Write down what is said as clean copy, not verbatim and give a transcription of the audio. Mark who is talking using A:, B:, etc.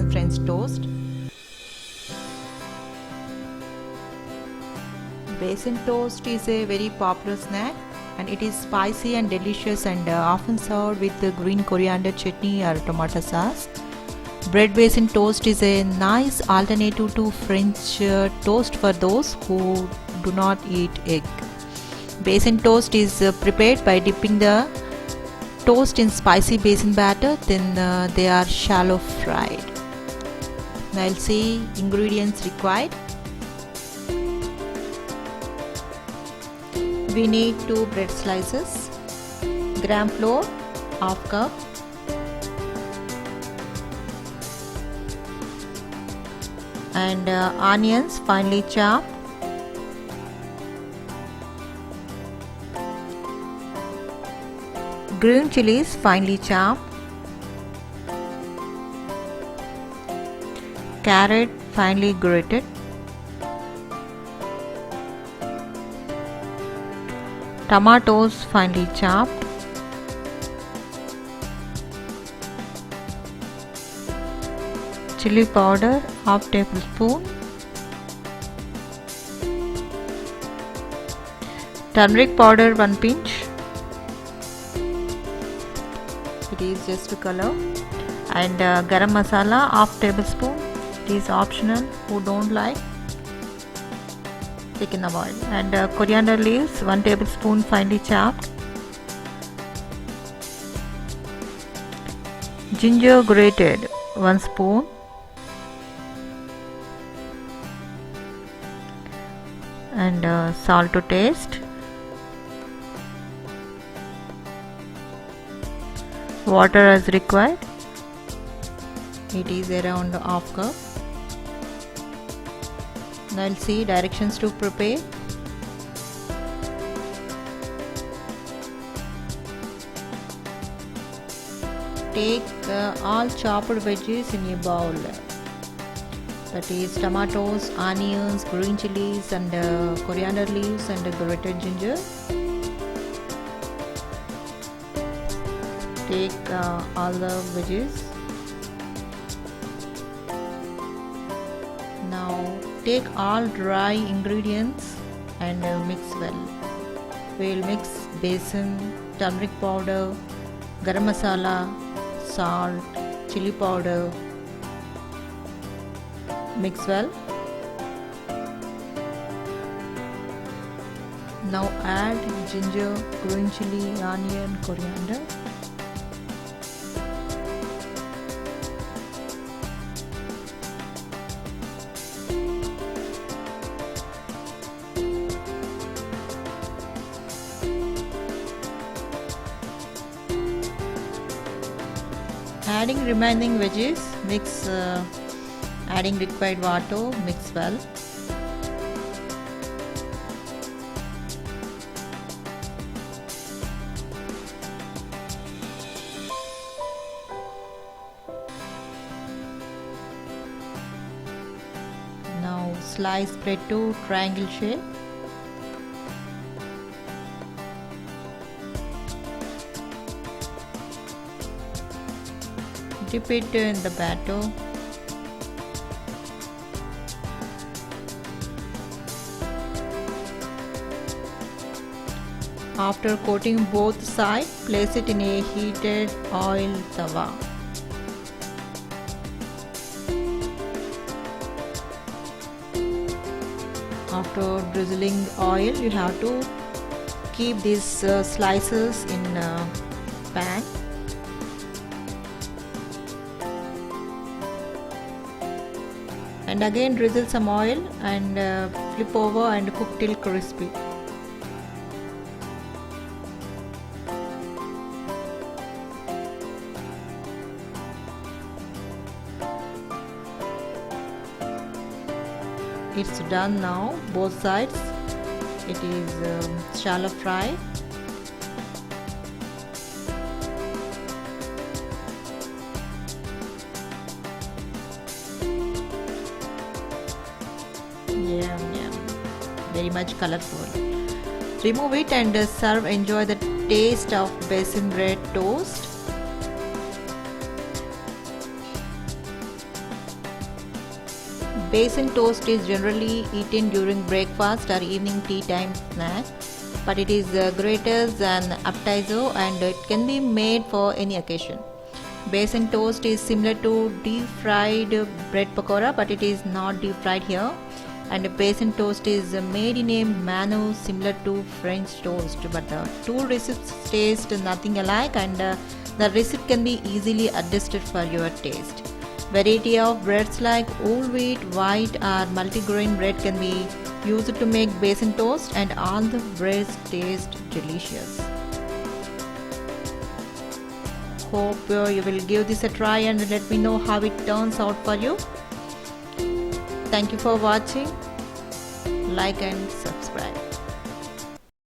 A: basin French toast. Basin toast is a very popular snack and it is spicy and delicious and often served with green coriander chutney or tomato sauce. Bread basin toast is a nice alternative to French toast for those who do not eat egg. Basin toast is prepared by dipping the toast in spicy basin batter, then they are shallow fried. Now I'll see ingredients required. We need 2 bread slices, gram flour, half cup, and onions finely chopped, green chilies finely chopped, carrot finely grated, tomatoes finely chopped, chili powder half tablespoon, turmeric powder 1 pinch, it is just to color, and garam masala half tablespoon, it is optional who don't like, chicken avoid, and coriander leaves 1 tablespoon finely chopped, ginger grated 1 spoon, and salt to taste, water as required, it is around half cup. Now I'll see directions to prepare. Take all chopped veggies in a bowl, that is tomatoes, onions, green chilies and coriander leaves and grated ginger. Take all the veggies. Now take all dry ingredients and mix well. We will mix basin, turmeric powder, garam masala, salt, chili powder. Mix well. Now add ginger, green chili, onion, coriander. Adding remaining veggies, mix, adding required water, mix well. Now slice bread to triangle shape. Dip it in the batter. After coating both sides, place it in a heated oil tawa. After drizzling oil, you have to keep these slices in pan. And again drizzle some oil and flip over and cook till crispy. It's done now, both sides. It is shallow fry. Very much colorful. Remove it and serve. Enjoy the taste of basin bread toast. Basin toast is generally eaten during breakfast or evening tea time snack, but it is great as an appetizer and it can be made for any occasion. Basin toast is similar to deep fried bread pakora, but it is not deep fried here. And basin toast is made in a manner similar to French toast, but the two recipes taste nothing alike, and the recipe can be easily adjusted for your taste. Variety of breads like whole wheat, white or multigrain bread can be used to make basin toast, and all the breads taste delicious. Hope you will give this a try and let me know how it turns out for you. Thank you for watching. Like and subscribe.